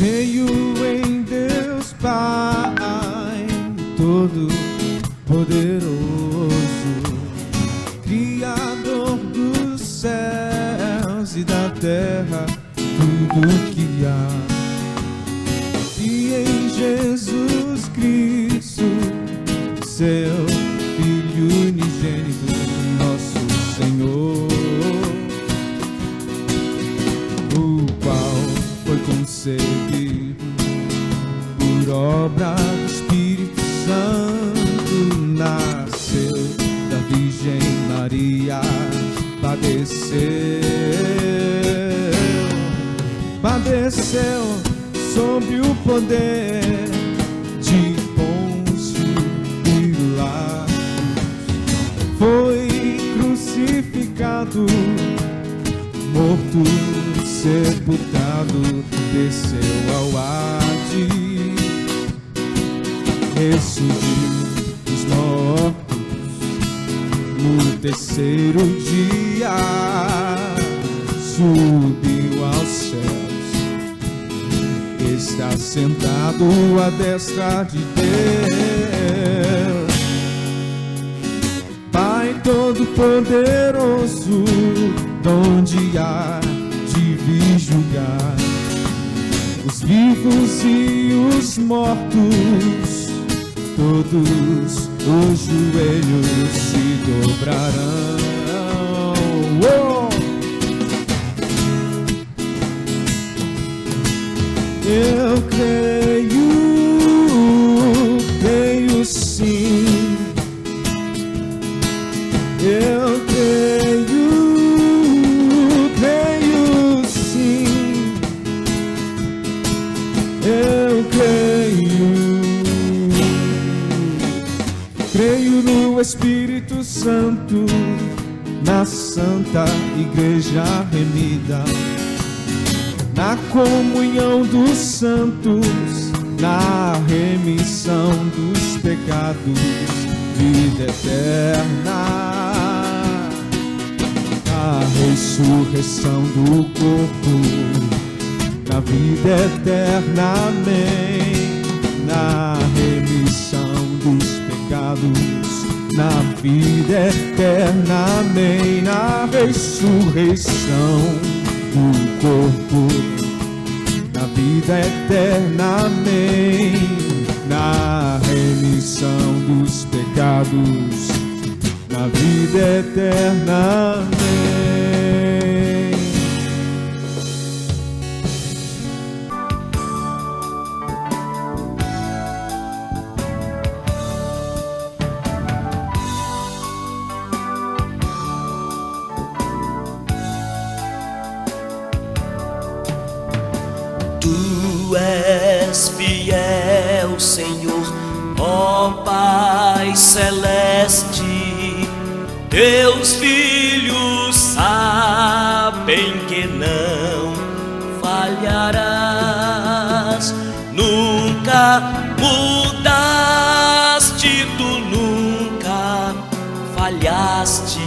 Creio em Deus Pai Todo-Poderoso, Criador dos céus e da terra, tudo que há. E em Jesus Cristo, seu Filho unigênito, nosso Senhor, o qual foi concebido por obra do Espírito Santo, nasceu da Virgem Maria, padeceu sob o poder de Pôncio Pilatos, foi crucificado, morto, sepultado, desceu ao Hades, ressurgiu dos mortos no terceiro dia, subiu aos céus, está sentado à destra de Deus, Pai Todo-Poderoso, donde há de vir julgar os vivos e os mortos, todos os joelhos se dobrarão. Eu creio sim. Eu creio sim. Eu creio no Espírito Santo, na Santa Igreja remida, na comunhão dos santos, na remissão dos pecados, vida eterna, na ressurreição do corpo, na vida eterna, amém, na remissão dos pecados, na vida eterna, amém, na ressurreição do corpo, na vida eterna, amém, na remissão dos pecados, na vida eterna, amém. Tu és fiel, Senhor, ó Pai celeste, teus filhos sabem que não falharás, nunca mudaste, tu nunca falhaste,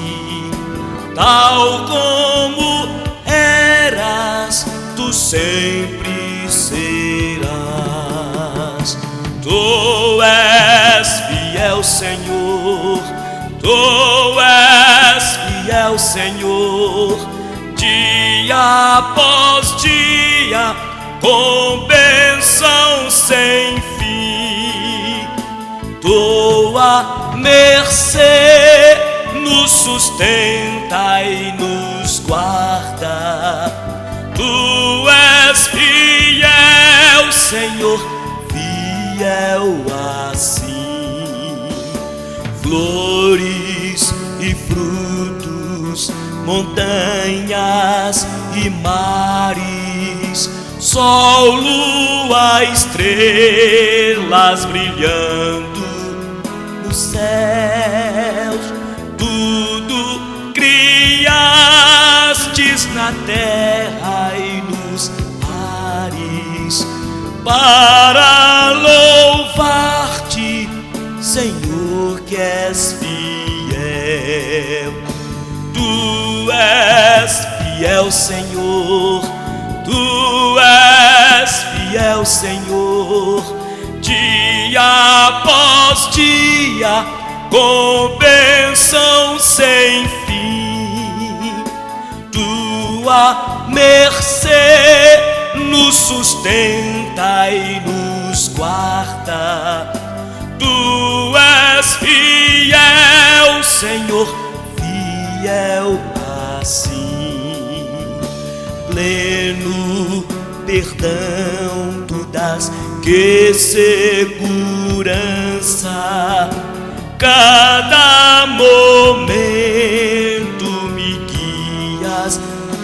tal como eras, tu sempre serás. Tu és fiel, Senhor, tu és fiel, Senhor, dia após dia, com bênção sem fim. Tua mercê nos sustenta e nos guarda. Tu és fiel, Senhor, fiel assim. Flores e frutos, montanhas e mares, sol, lua, estrelas brilhando nos céus, tudo criastes na terra e nos ares, para louvar-te, Senhor, que és fiel. Tu és fiel, Senhor, tu és fiel, dia após dia, com bênção sem fim. Tua mercê nos sustenta e nos guarda. Tu és fiel, Senhor, fiel assim. Pleno perdão tu dás, que segurança. Cada momento me guias,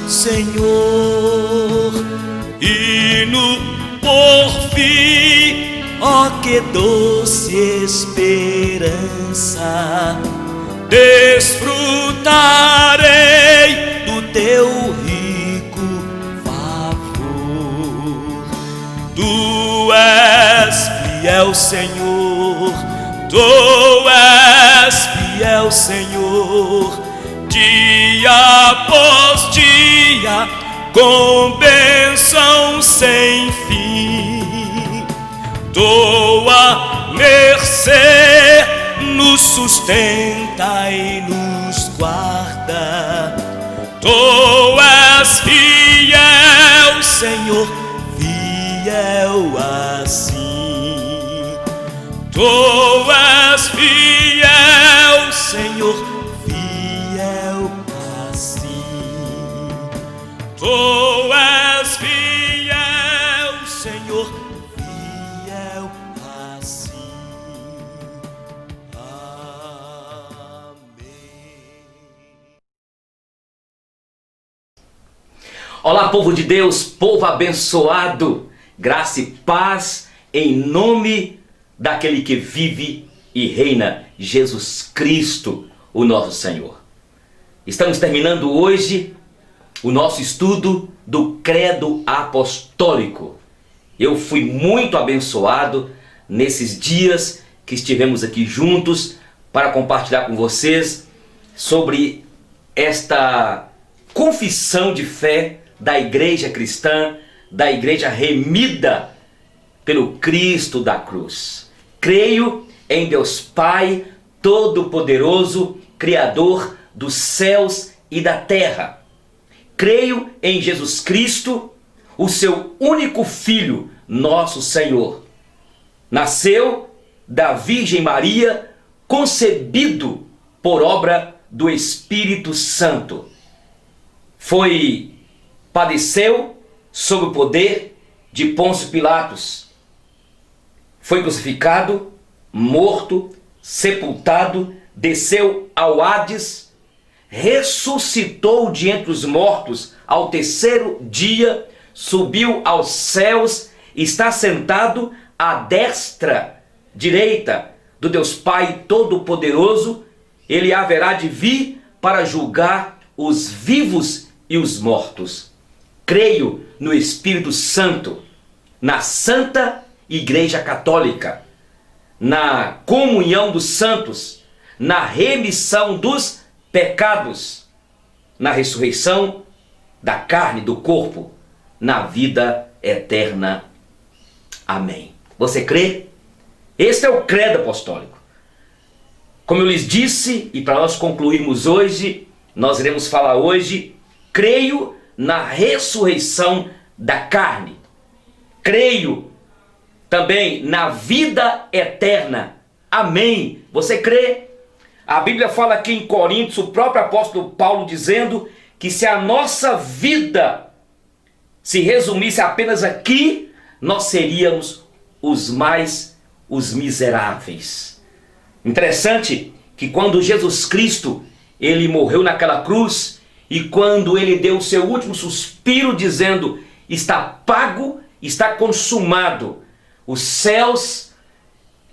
Senhor. E no porvir, ó que doce esperança, desfrutarei do teu rico favor. Tu és fiel, Senhor, tu és fiel, Senhor, dia após dia, com bênção sem fim. Tua mercê nos sustenta e nos guarda. Tu és fiel, Senhor, fiel assim. Tu és fiel, Senhor, fiel assim. Tu és fiel, Senhor, fiel assim. Amém. Olá, povo de Deus, povo abençoado, graça e paz em nome daquele que vive e reina, Jesus Cristo, o nosso Senhor. Estamos terminando hoje o nosso estudo do Credo Apostólico. Eu fui muito abençoado nesses dias que estivemos aqui juntos para compartilhar com vocês sobre esta confissão de fé da igreja cristã, da igreja remida pelo Cristo da cruz. Creio em Deus Pai Todo-Poderoso, Criador dos céus e da terra. Creio em Jesus Cristo, o seu único Filho, nosso Senhor. Nasceu da Virgem Maria, concebido por obra do Espírito Santo. Padeceu sob o poder de Pôncio Pilatos. Foi crucificado, morto, sepultado, desceu ao Hades, ressuscitou de entre os mortos ao terceiro dia, subiu aos céus, está sentado à destra direita do Deus Pai Todo-Poderoso. Ele haverá de vir para julgar os vivos e os mortos. Creio no Espírito Santo, na Santa Igreja Católica, na comunhão dos santos, na remissão dos pecados, na ressurreição da carne, do corpo, na vida eterna. Amém. Você crê? Este é o credo apostólico. Como eu lhes disse, e para nós concluirmos hoje, nós iremos falar hoje, creio na ressurreição da carne. Creio também na vida eterna. Amém. Você crê? A Bíblia fala aqui em Coríntios, o próprio apóstolo Paulo dizendo que se a nossa vida se resumisse apenas aqui, nós seríamos os miseráveis. Interessante que quando Jesus Cristo, ele morreu naquela cruz, e quando ele deu o seu último suspiro dizendo, está pago, está consumado, os céus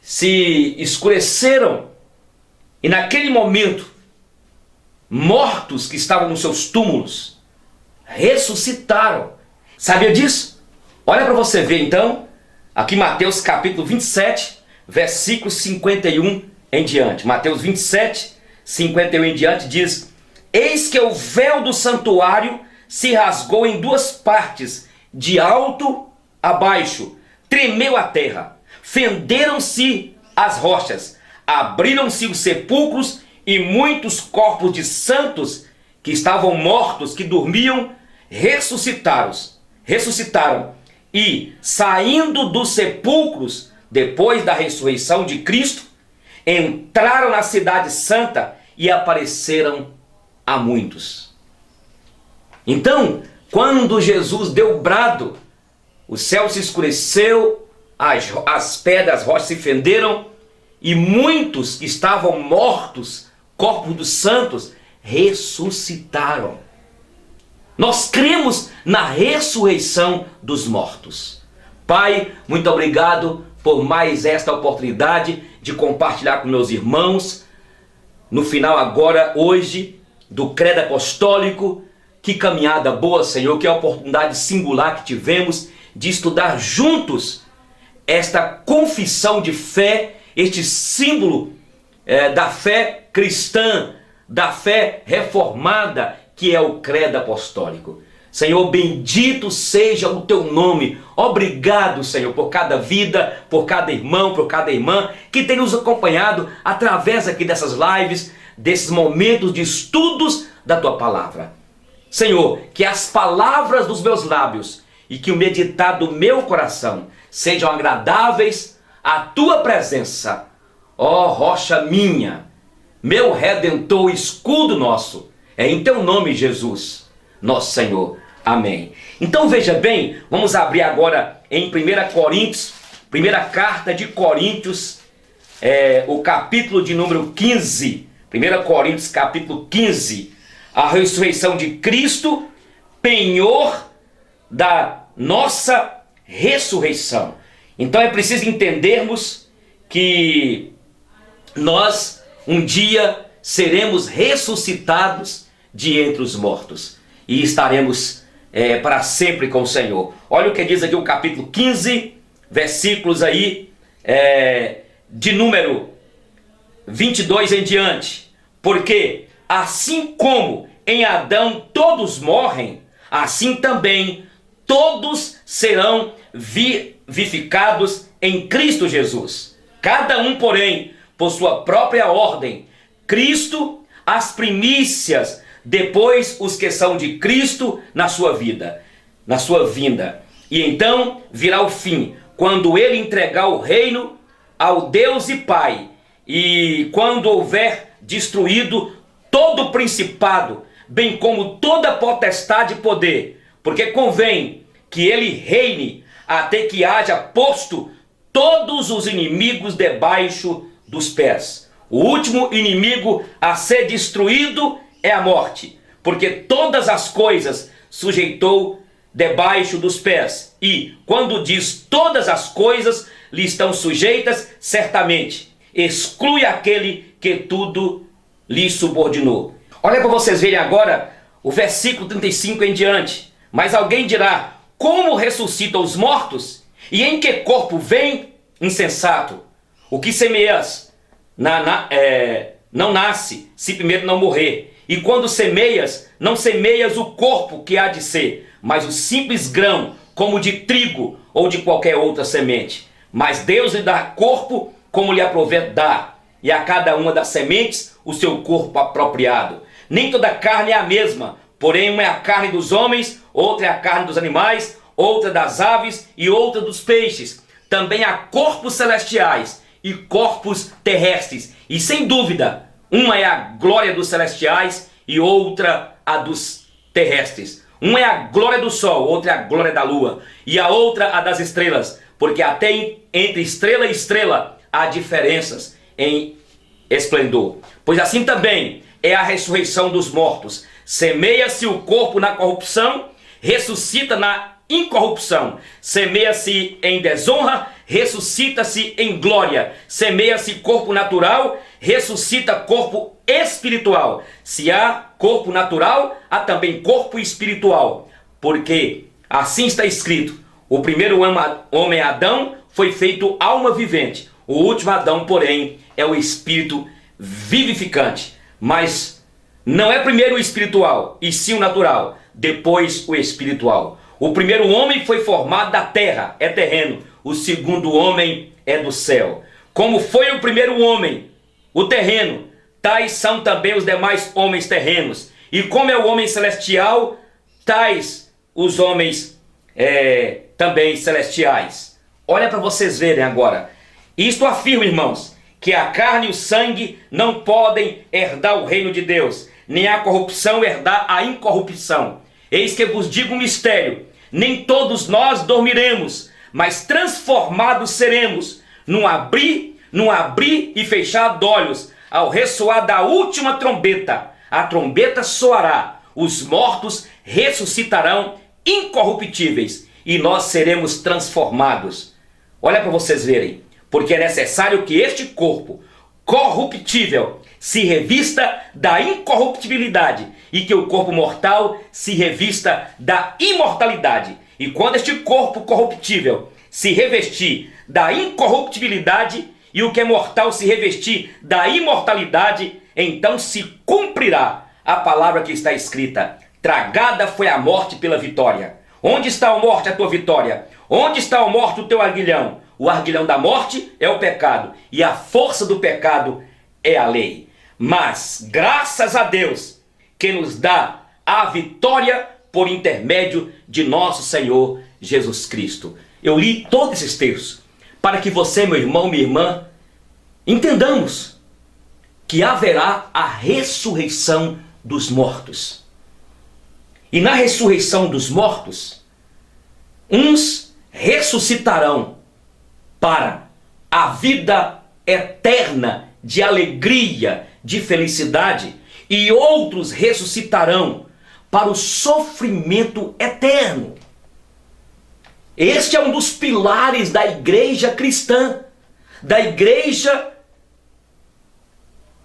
se escureceram, e naquele momento, mortos que estavam nos seus túmulos, ressuscitaram. Sabia disso? Olha para você ver então, aqui Mateus capítulo 27, versículo 51 em diante. Mateus 27, 51 em diante diz, eis que o véu do santuário se rasgou em duas partes, de alto a baixo, tremeu a terra, fenderam-se as rochas, abriram-se os sepulcros, e muitos corpos de santos que estavam mortos, que dormiam, ressuscitaram. E, saindo dos sepulcros, depois da ressurreição de Cristo, entraram na cidade santa e apareceram a muitos. Então, quando Jesus deu o brado, o céu se escureceu, as pedras, as rochas se fenderam, e muitos que estavam mortos, corpos dos santos, ressuscitaram. Nós cremos na ressurreição dos mortos. Pai, muito obrigado por mais esta oportunidade de compartilhar com meus irmãos. No final agora, hoje, do Credo Apostólico. Que caminhada boa, Senhor, que oportunidade singular que tivemos de estudar juntos esta confissão de fé, este símbolo da fé cristã, da fé reformada, que é o Credo Apostólico. Senhor, bendito seja o teu nome. Obrigado, Senhor, por cada vida, por cada irmão, por cada irmã que tem nos acompanhado através aqui dessas lives, desses momentos de estudos da tua palavra. Senhor, que as palavras dos meus lábios e que o meditar do meu coração sejam agradáveis à tua presença, ó rocha minha, meu Redentor, escudo nosso. É em teu nome, Jesus, nosso Senhor. Amém. Então veja bem, vamos abrir agora em 1 Coríntios, primeira carta de Coríntios, o capítulo de número 15. 1 Coríntios, capítulo 15. A ressurreição de Cristo, penhor da nossa ressurreição. Então é preciso entendermos que nós um dia seremos ressuscitados de entre os mortos e estaremos para sempre com o Senhor. Olha o que diz aqui o capítulo 15, versículos aí de número 22 em diante. Porque assim como em Adão todos morrem, assim também todos serão vivificados em Cristo Jesus. Cada um, porém, por sua própria ordem. Cristo, as primícias, depois os que são de Cristo na sua vida, na sua vinda. E então virá o fim, quando ele entregar o reino ao Deus e Pai, e quando houver destruído todo o principado, bem como toda potestade e poder, porque convém que ele reine até que haja posto todos os inimigos debaixo dos pés. O último inimigo a ser destruído é a morte, porque todas as coisas sujeitou debaixo dos pés. E quando diz todas as coisas lhe estão sujeitas, certamente exclui aquele que tudo lhe subordinou. Olha para vocês verem agora o versículo 35 em diante. Mas alguém dirá: como ressuscitam os mortos? E em que corpo vem? Insensato. O que semeias não nasce, se primeiro não morrer. E quando semeias, não semeias o corpo que há de ser, mas o simples grão, como de trigo ou de qualquer outra semente. Mas Deus lhe dá corpo como lhe aprouver dar, e a cada uma das sementes o seu corpo apropriado. Nem toda carne é a mesma, porém uma é a carne dos homens, outra é a carne dos animais, outra das aves e outra dos peixes. Também há corpos celestiais e corpos terrestres, e sem dúvida, uma é a glória dos celestiais e outra a dos terrestres. Uma é a glória do sol, outra é a glória da lua, e a outra a das estrelas, porque até entre estrela e estrela há diferenças em esplendor. Pois assim também é a ressurreição dos mortos. Semeia-se o corpo na corrupção, ressuscita na incorrupção. Semeia-se em desonra, ressuscita-se em glória. Semeia-se corpo natural, ressuscita corpo espiritual. Se há corpo natural, há também corpo espiritual. Porque assim está escrito: o primeiro homem Adão foi feito alma vivente. O último Adão, porém, é o espírito vivificante. Mas não é primeiro o espiritual, e sim o natural, depois o espiritual. O primeiro homem foi formado da terra, é terreno. O segundo homem é do céu. Como foi o primeiro homem, o terreno, tais são também os demais homens terrenos. E como é o homem celestial, tais os homens também celestiais. Olha para vocês verem agora. Isto afirma, irmãos, que a carne e o sangue não podem herdar o reino de Deus, nem a corrupção herdar a incorrupção. Eis que vos digo um mistério: nem todos nós dormiremos, mas transformados seremos, num abrir e fechar de olhos, ao ressoar da última trombeta. A trombeta soará, os mortos ressuscitarão incorruptíveis, e nós seremos transformados. Olha para vocês verem, porque é necessário que este corpo corruptível se revista da incorruptibilidade, e que o corpo mortal se revista da imortalidade. E quando este corpo corruptível se revestir da incorruptibilidade, e o que é mortal se revestir da imortalidade, então se cumprirá a palavra que está escrita: tragada foi a morte pela vitória. Onde está a morte, a tua vitória? Onde está a morte, o teu arguilhão? O arguilhão da morte é o pecado, e a força do pecado é a lei. Mas graças a Deus que nos dá a vitória por intermédio de nosso Senhor Jesus Cristo. Eu li todos esses textos para que você, meu irmão, minha irmã, entendamos que haverá a ressurreição dos mortos. E na ressurreição dos mortos, uns ressuscitarão para a vida eterna de alegria, de felicidade, e outros ressuscitarão para o sofrimento eterno. Este é um dos pilares da igreja cristã, da igreja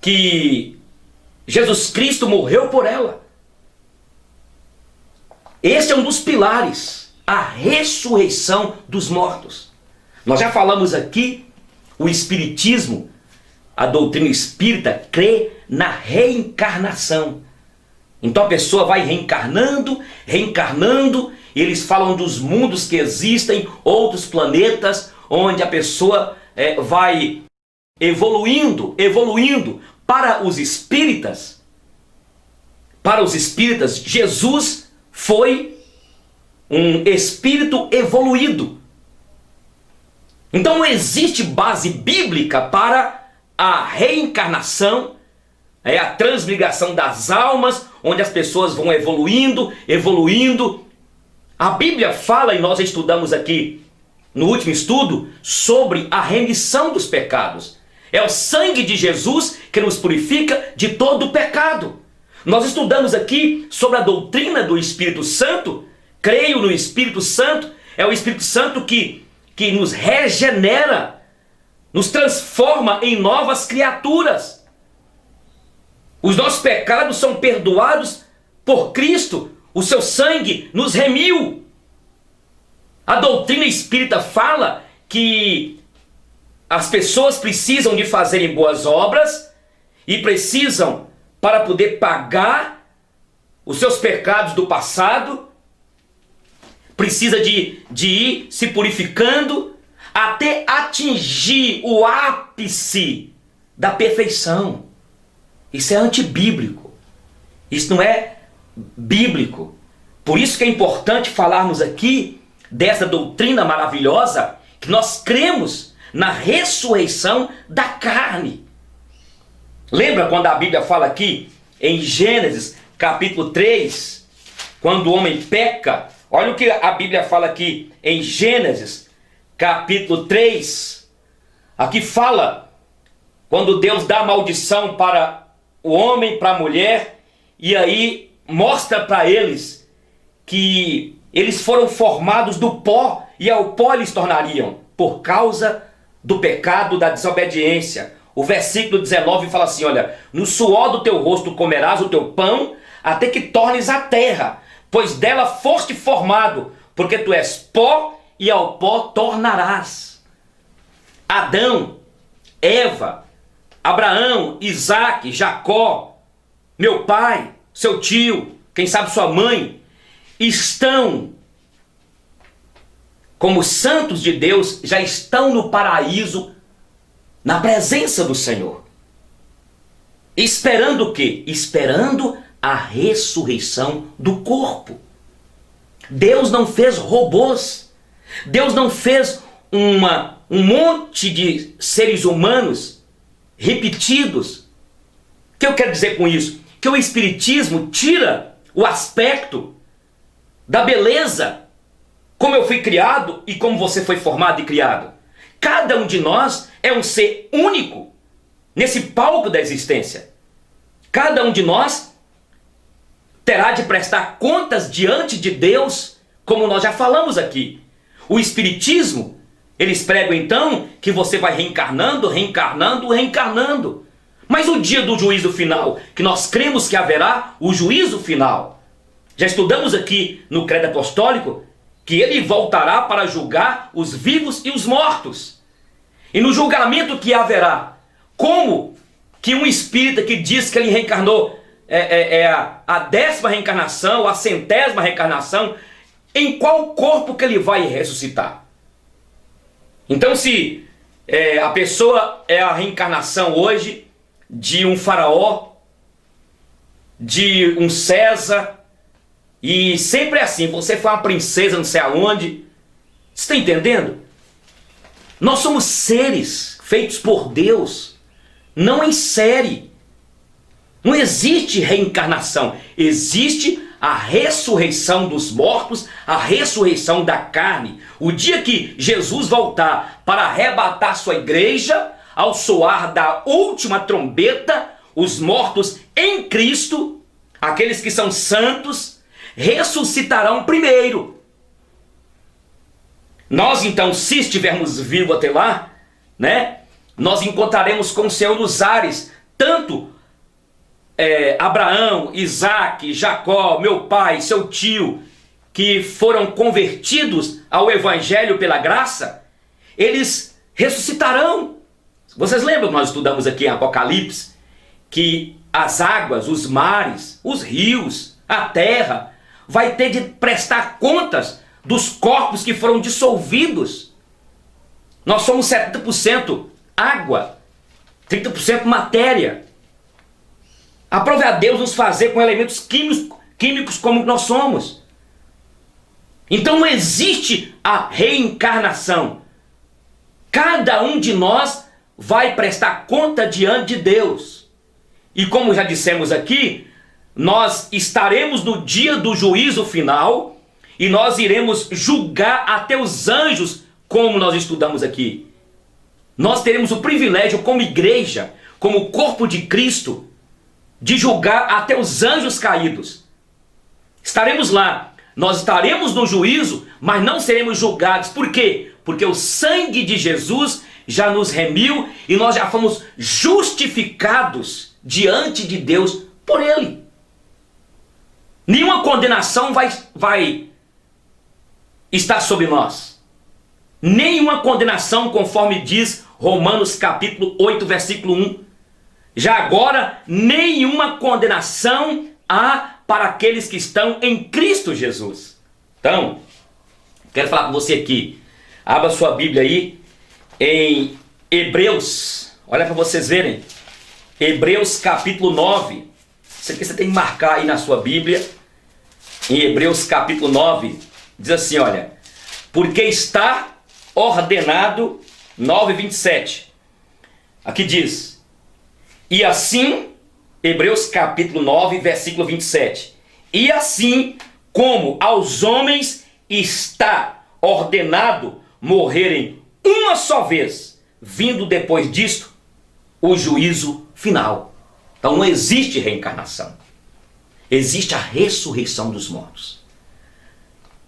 que Jesus Cristo morreu por ela. Este é um dos pilares, a ressurreição dos mortos. Nós já falamos aqui, o Espiritismo, a doutrina espírita, crê na reencarnação. Então a pessoa vai reencarnando, e eles falam dos mundos que existem, outros planetas, onde a pessoa vai evoluindo. Para os espíritas, Jesus foi um espírito evoluído. Então não existe base bíblica para a reencarnação, a transmigração das almas, onde as pessoas vão evoluindo. A Bíblia fala, e nós estudamos aqui no último estudo, sobre a remissão dos pecados. É o sangue de Jesus que nos purifica de todo o pecado. Nós estudamos aqui sobre a doutrina do Espírito Santo. Creio no Espírito Santo. É o Espírito Santo que nos regenera, nos transforma em novas criaturas. Os nossos pecados são perdoados por Cristo. O seu sangue nos remiu. A doutrina espírita fala que as pessoas precisam de fazerem boas obras e precisam, para poder pagar os seus pecados do passado, precisa de ir se purificando até atingir o ápice da perfeição. Isso é antibíblico. Isso não é bíblico. Por isso que é importante falarmos aqui dessa doutrina maravilhosa, que nós cremos na ressurreição da carne. Lembra quando a Bíblia fala aqui em Gênesis capítulo 3, quando o homem peca? Olha o que a Bíblia fala aqui em Gênesis capítulo 3. Aqui fala quando Deus dá a maldição para o homem, para a mulher, e aí mostra para eles que eles foram formados do pó, e ao pó eles tornariam, por causa do pecado, da desobediência. O versículo 19 fala assim, olha: no suor do teu rosto comerás o teu pão, até que tornes a terra, pois dela foste formado, porque tu és pó, e ao pó tornarás. Adão, Eva, Abraão, Isaque, Jacó, meu pai, seu tio, quem sabe sua mãe, estão como santos de Deus, já estão no paraíso, na presença do Senhor. Esperando o quê? Esperando a ressurreição do corpo. Deus não fez robôs. Deus não fez um monte de seres humanos repetidos. O que eu quero dizer com isso? Que o Espiritismo tira o aspecto da beleza, como eu fui criado e como você foi formado e criado. Cada um de nós é um ser único nesse palco da existência. Cada um de nós terá de prestar contas diante de Deus, como nós já falamos aqui. O Espiritismo, eles pregam então que você vai reencarnando, reencarnando, reencarnando. Mas o dia do juízo final, que nós cremos que haverá o juízo final. Já estudamos aqui no Credo Apostólico que ele voltará para julgar os vivos e os mortos. E no julgamento que haverá, como que um espírita que diz que ele reencarnou a 10ª reencarnação, a 100ª reencarnação, em qual corpo que ele vai ressuscitar? Então, se a pessoa é a reencarnação hoje de um faraó, de um César, e sempre é assim, você foi uma princesa não sei aonde, você está entendendo? Nós somos seres feitos por Deus, não em série. Não existe reencarnação, existe a ressurreição dos mortos, a ressurreição da carne. O dia que Jesus voltar para arrebatar sua igreja, ao soar da última trombeta, os mortos em Cristo, aqueles que são santos, ressuscitarão primeiro. Nós então, se estivermos vivos até lá, né, nós encontraremos com o Senhor nos ares, tanto Abraão, Isaac, Jacó, meu pai, seu tio, que foram convertidos ao Evangelho pela graça, eles ressuscitarão. Vocês lembram que nós estudamos aqui em Apocalipse, que as águas, os mares, os rios, a terra, vai ter de prestar contas dos corpos que foram dissolvidos. Nós somos 70% água, 30% matéria. Aprove a Deus nos fazer com elementos químicos como nós somos. Então não existe a reencarnação. Cada um de nós vai prestar conta diante de Deus. E como já dissemos aqui, nós estaremos no dia do juízo final e nós iremos julgar até os anjos, como nós estudamos aqui. Nós teremos o privilégio como igreja, como corpo de Cristo, de julgar até os anjos caídos. Estaremos lá, nós estaremos no juízo, mas não seremos julgados. Por quê? Porque o sangue de Jesus já nos remiu e nós já fomos justificados diante de Deus por Ele. Nenhuma condenação vai estar sobre nós. Nenhuma condenação, conforme diz Romanos capítulo 8, versículo 1. Já agora, nenhuma condenação há para aqueles que estão em Cristo Jesus. Então, quero falar com você aqui. Abra sua Bíblia aí em Hebreus. Olha para vocês verem. Hebreus capítulo 9. Isso aqui você tem que marcar aí na sua Bíblia. Em Hebreus capítulo 9. Diz assim, olha. Porque está ordenado, 9:27. Aqui diz. E assim, Hebreus capítulo 9, versículo 27. E assim como aos homens está ordenado morrerem uma só vez, vindo depois disto o juízo final. Então não existe reencarnação. Existe a ressurreição dos mortos.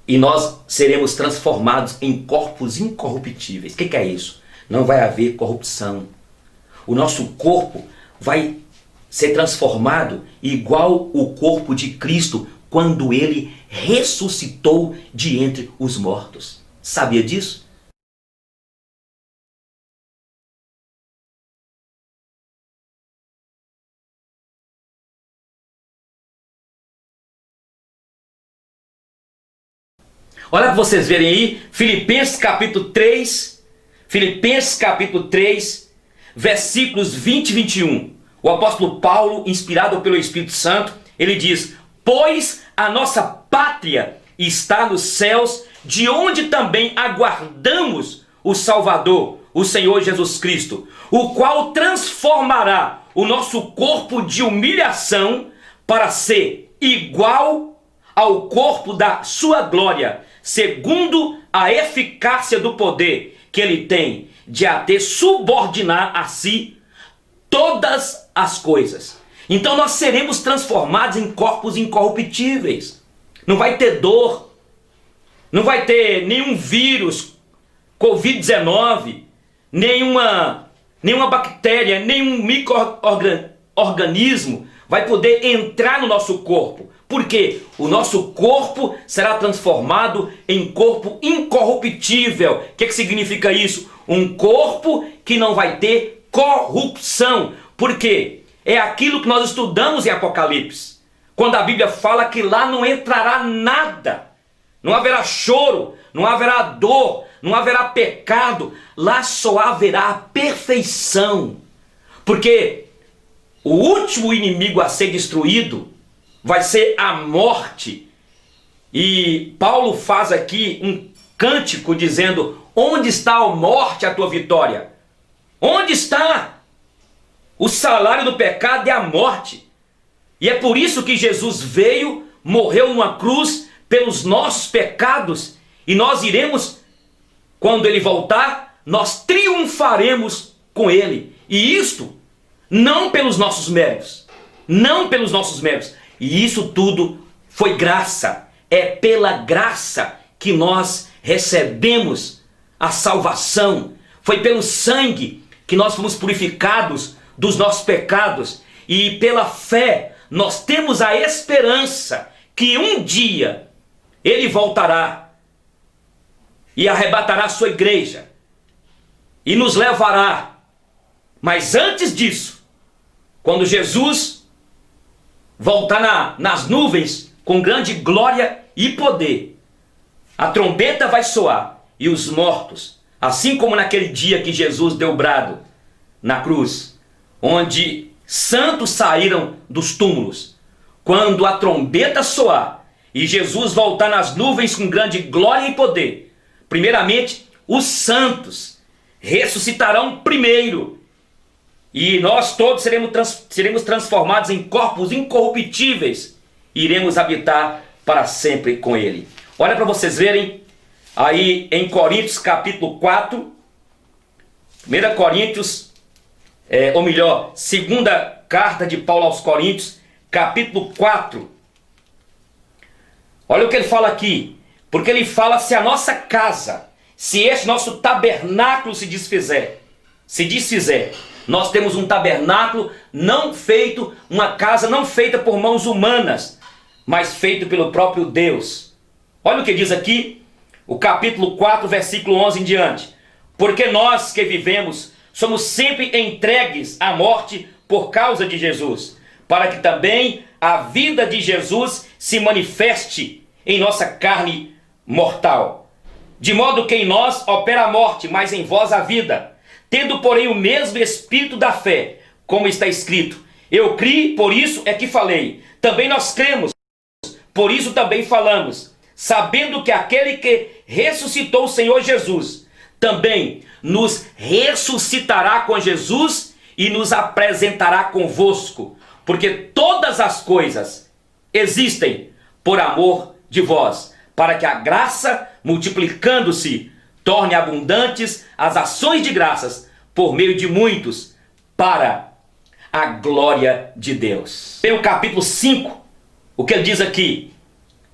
E nós seremos transformados em corpos incorruptíveis. O que é isso? Não vai haver corrupção. O nosso corpo vai ser transformado igual o corpo de Cristo quando ele ressuscitou de entre os mortos. Sabia disso? Olha para vocês verem aí, Filipenses capítulo 3, versículos 20 e 21. O apóstolo Paulo, inspirado pelo Espírito Santo, ele diz: pois a nossa pátria está nos céus, de onde também aguardamos o Salvador, o Senhor Jesus Cristo, o qual transformará o nosso corpo de humilhação para ser igual ao corpo da sua glória, segundo a eficácia do poder que ele tem de até subordinar a si todas as coisas. Então nós seremos transformados em corpos incorruptíveis. Não vai ter dor, não vai ter nenhum vírus, Covid-19, nenhuma bactéria, nenhum micro-organismo vai poder entrar no nosso corpo. Porque o nosso corpo será transformado em corpo incorruptível. O que significa isso? Um corpo que não vai ter corrupção. Porque é aquilo que nós estudamos em Apocalipse. Quando a Bíblia fala que lá não entrará nada. Não haverá choro, não haverá dor, não haverá pecado. Lá só haverá a perfeição. Porque o último inimigo a ser destruído vai ser a morte. E Paulo faz aqui um cântico dizendo: onde está, ó morte, a tua vitória? Onde está? O salário do pecado é a morte. E é por isso que Jesus veio, morreu numa cruz pelos nossos pecados, e nós iremos, quando ele voltar, nós triunfaremos com ele. E isto não pelos nossos méritos, não pelos nossos méritos. E isso tudo foi graça. É pela graça que nós recebemos a salvação. Foi pelo sangue que nós fomos purificados dos nossos pecados. E pela fé nós temos a esperança que um dia ele voltará e arrebatará a sua igreja e nos levará. Mas antes disso, quando Jesus voltar nas nuvens com grande glória e poder, a trombeta vai soar e os mortos, assim como naquele dia que Jesus deu brado na cruz, onde santos saíram dos túmulos, quando a trombeta soar e Jesus voltar nas nuvens com grande glória e poder, primeiramente os santos ressuscitarão primeiro. E nós todos seremos transformados em corpos incorruptíveis e iremos habitar para sempre com ele. Olha para vocês verem aí em Coríntios capítulo 4, 1 Coríntios, ou melhor, segunda carta de Paulo aos Coríntios, capítulo 4. Olha o que ele fala aqui, porque ele fala: se a nossa casa, se este nosso tabernáculo se desfizer, nós temos um tabernáculo não feito, uma casa não feita por mãos humanas, mas feito pelo próprio Deus. Olha o que diz aqui, o capítulo 4, versículo 11 em diante. Porque nós que vivemos somos sempre entregues à morte por causa de Jesus, para que também a vida de Jesus se manifeste em nossa carne mortal. De modo que em nós opera a morte, mas em vós a vida. Tendo, porém, o mesmo espírito da fé, como está escrito: eu criei, por isso é que falei. Também nós cremos, por isso também falamos, sabendo que aquele que ressuscitou o Senhor Jesus, também nos ressuscitará com Jesus e nos apresentará convosco, porque todas as coisas existem por amor de vós, para que a graça, multiplicando-se, torne abundantes as ações de graças por meio de muitos, para a glória de Deus. Tem o capítulo 5, o que ele diz aqui,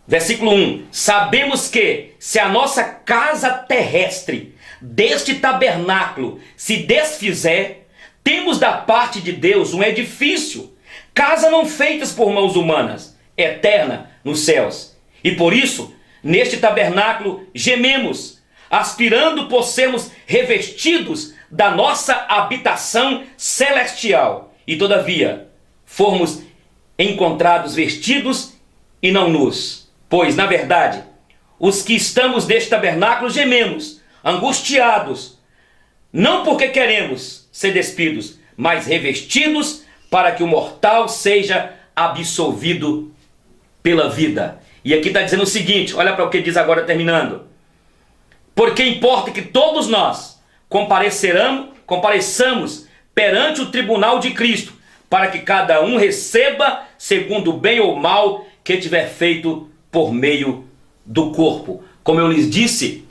versículo 1: sabemos que se a nossa casa terrestre deste tabernáculo se desfizer, temos da parte de Deus um edifício, casa não feitas por mãos humanas, eterna nos céus. E por isso, neste tabernáculo gememos, aspirando por sermos revestidos da nossa habitação celestial. E todavia, formos encontrados vestidos e não nus. Pois, na verdade, os que estamos neste tabernáculo gememos, angustiados, não porque queremos ser despidos, mas revestidos para que o mortal seja absolvido pela vida. E aqui está dizendo o seguinte, olha para o que diz agora terminando. Porque importa que todos nós compareçamos perante o tribunal de Cristo, para que cada um receba segundo o bem ou mal que tiver feito por meio do corpo. Como eu lhes disse,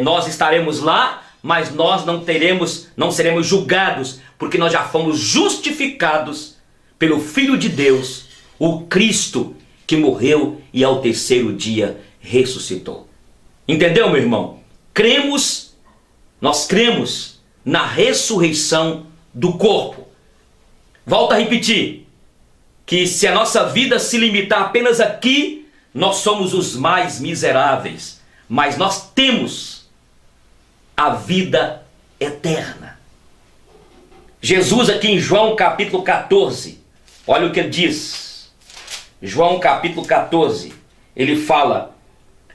nós estaremos lá, mas nós não seremos julgados, porque nós já fomos justificados pelo Filho de Deus, o Cristo, que morreu e ao terceiro dia ressuscitou. Entendeu, meu irmão? Nós cremos na ressurreição do corpo. Volto a repetir, que se a nossa vida se limitar apenas aqui, nós somos os mais miseráveis, mas nós temos a vida eterna. Jesus aqui em João capítulo 14, olha o que ele diz. João capítulo 14, ele fala: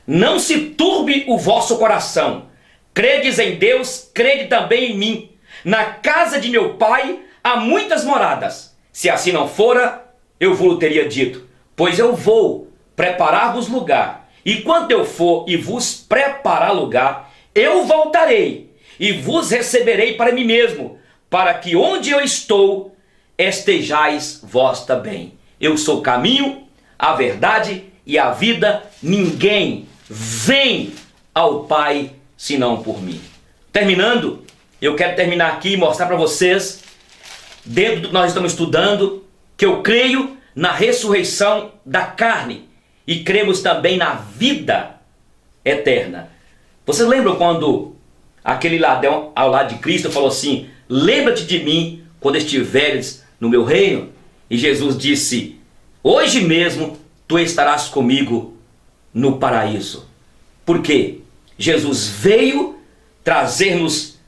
não se turbe o vosso coração, credes em Deus, crede também em mim. Na casa de meu pai há muitas moradas, se assim não fora, eu vos teria dito, pois eu vou preparar-vos lugar, e quando eu for e vos preparar lugar, eu voltarei e vos receberei para mim mesmo, para que onde eu estou, estejais vós também. Eu sou o caminho, a verdade e a vida, ninguém vem ao Pai senão por mim. Terminando, eu quero terminar aqui e mostrar para vocês, dentro do que nós estamos estudando, que eu creio na ressurreição da carne e cremos também na vida eterna. Vocês lembram quando aquele ladrão ao lado de Cristo falou assim: lembra-te de mim quando estiveres no meu reino? E Jesus disse: hoje mesmo tu estarás comigo no paraíso. Por quê? Jesus veio trazer-nos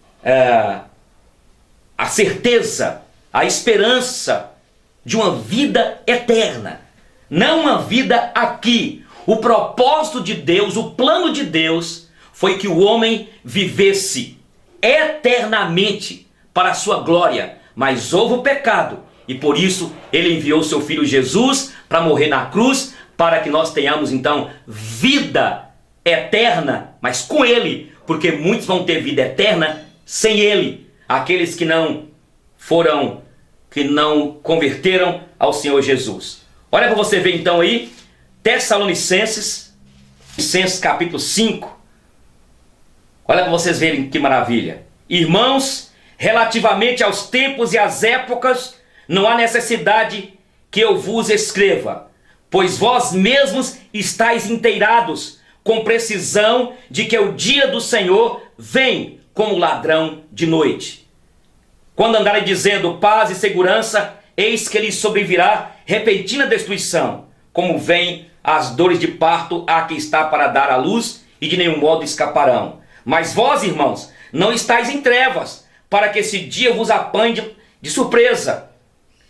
a certeza, a esperança de uma vida eterna, não uma vida aqui. O propósito de Deus, o plano de Deus, foi que o homem vivesse eternamente para a sua glória, mas houve o pecado, e por isso ele enviou seu filho Jesus para morrer na cruz, para que nós tenhamos então vida eterna, mas com ele, porque muitos vão ter vida eterna sem ele, aqueles que não converteram ao Senhor Jesus. Olha para você ver então aí, Tessalonicenses capítulo 5. Olha para vocês verem que maravilha. Irmãos, relativamente aos tempos e às épocas, não há necessidade que eu vos escreva, pois vós mesmos estáis inteirados com precisão de que o dia do Senhor vem como ladrão de noite. Quando andarem dizendo paz e segurança, eis que lhes sobrevirá repentina destruição, como vem as dores de parto a que está para dar à luz, e de nenhum modo escaparão. Mas vós, irmãos, não estáis em trevas, para que esse dia vos apanhe de surpresa.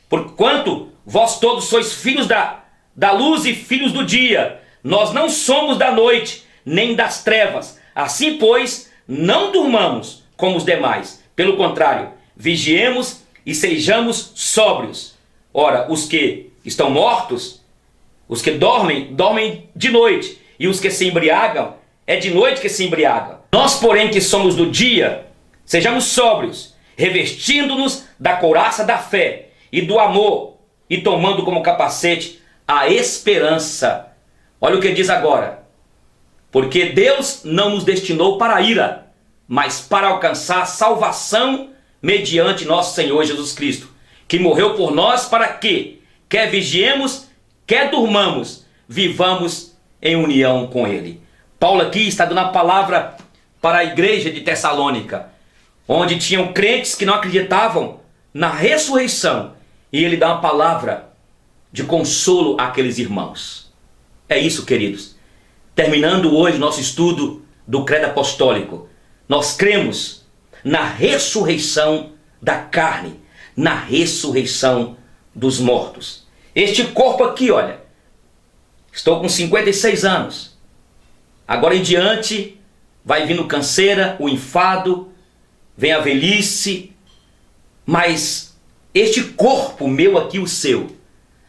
Porquanto vós todos sois filhos da luz e filhos do dia. Nós não somos da noite, nem das trevas. Assim, pois, não durmamos como os demais. Pelo contrário, vigiemos e sejamos sóbrios. Ora, os que estão mortos, os que dormem, dormem de noite. E os que se embriagam, é de noite que se embriagam. Nós, porém, que somos do dia, sejamos sóbrios, revestindo-nos da couraça da fé e do amor, e tomando como capacete a esperança. Olha o que diz agora. Porque Deus não nos destinou para a ira, mas para alcançar a salvação mediante nosso Senhor Jesus Cristo, que morreu por nós para que, quer vigiemos, quer durmamos, vivamos em união com Ele. Paulo aqui está dando a palavra para a igreja de Tessalônica, onde tinham crentes que não acreditavam na ressurreição, e ele dá uma palavra de consolo àqueles irmãos. É isso, queridos. Terminando hoje nosso estudo do credo apostólico, nós cremos na ressurreição da carne, na ressurreição dos mortos. Este corpo aqui, olha, estou com 56 anos. Agora em diante vai vindo canseira, o enfado, vem a velhice, mas este corpo meu aqui, o seu,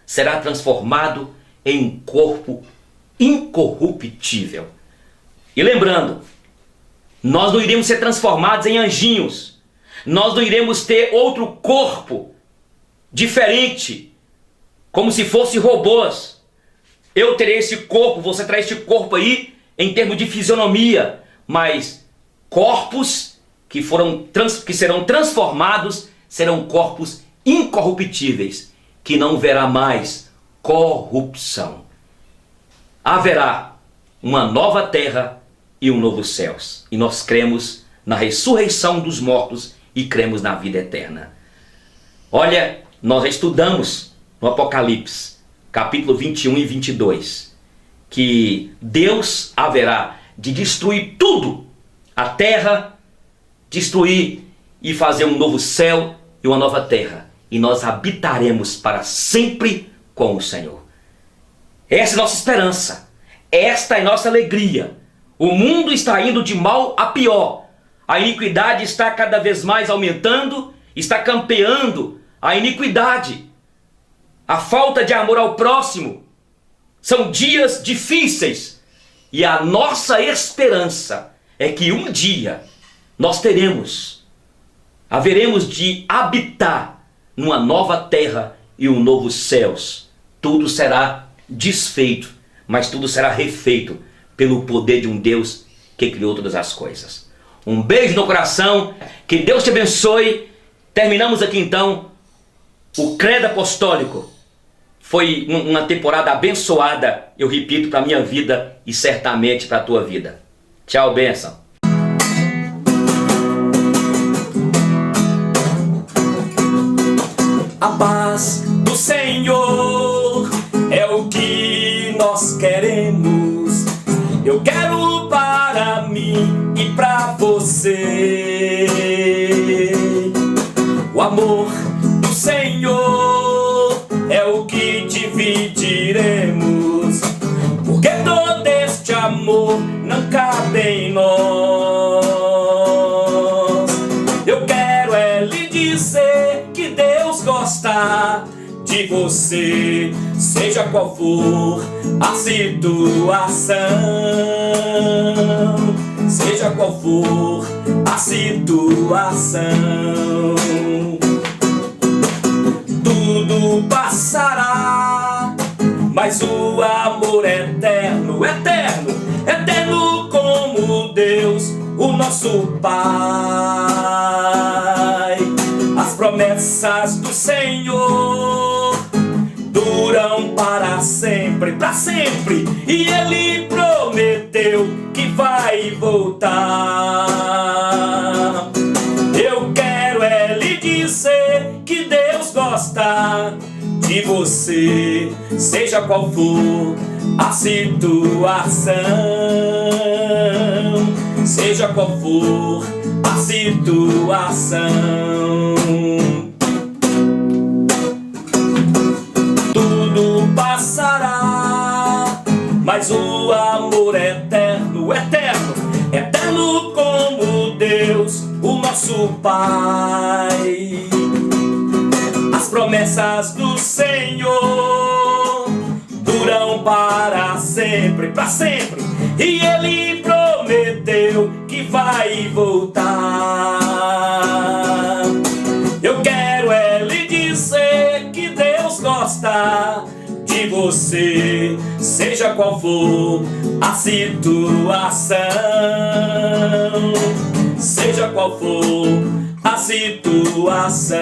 será transformado em um corpo incorruptível. E lembrando, nós não iremos ser transformados em anjinhos, nós não iremos ter outro corpo diferente, como se fosse robôs. Eu terei esse corpo, você terá este corpo aí em termos de fisionomia, mas corpos que serão transformados serão corpos incorruptíveis, que não verá mais corrupção. Haverá uma nova terra e um novo céus. E nós cremos na ressurreição dos mortos e cremos na vida eterna. Olha, nós estudamos no Apocalipse, capítulo 21 e 22, que Deus haverá de destruir tudo, a terra, destruir e fazer um novo céu e uma nova terra. E nós habitaremos para sempre com o Senhor. Essa é a nossa esperança. Esta é a nossa alegria. O mundo está indo de mal a pior. A iniquidade está cada vez mais aumentando, está campeando a iniquidade. A falta de amor ao próximo. São dias difíceis. E a nossa esperança é que um dia nós haveremos de habitar numa nova terra e um novo céus. Tudo será desfeito, mas tudo será refeito pelo poder de um Deus que criou todas as coisas. Um beijo no coração, que Deus te abençoe. Terminamos aqui então o Credo Apostólico. Foi uma temporada abençoada, eu repito, para a minha vida e certamente para a tua vida. Tchau, bênção. A paz do Senhor é o que nós queremos. Eu quero para mim e para você. O amor do Senhor é o que dividiremos, porque todo este amor não cabe em nós. Eu quero lhe dizer que Deus gosta de você, seja qual for a situação, seja qual for a situação. Tudo passará, mas o amor eterno, eterno, eterno como Deus, o nosso Pai. As promessas do Senhor duram para sempre, e Ele prometeu que vai voltar. Eu quero lhe dizer que Deus gosta de você, seja qual for a situação, seja qual for a situação. Tudo passará, mas o amor eterno, eterno, eterno como Deus, o nosso Pai. As promessas do Senhor duram para sempre, e Ele prometeu que vai voltar. Eu quero lhe dizer que Deus gosta de você, seja qual for a situação, seja qual for a situação.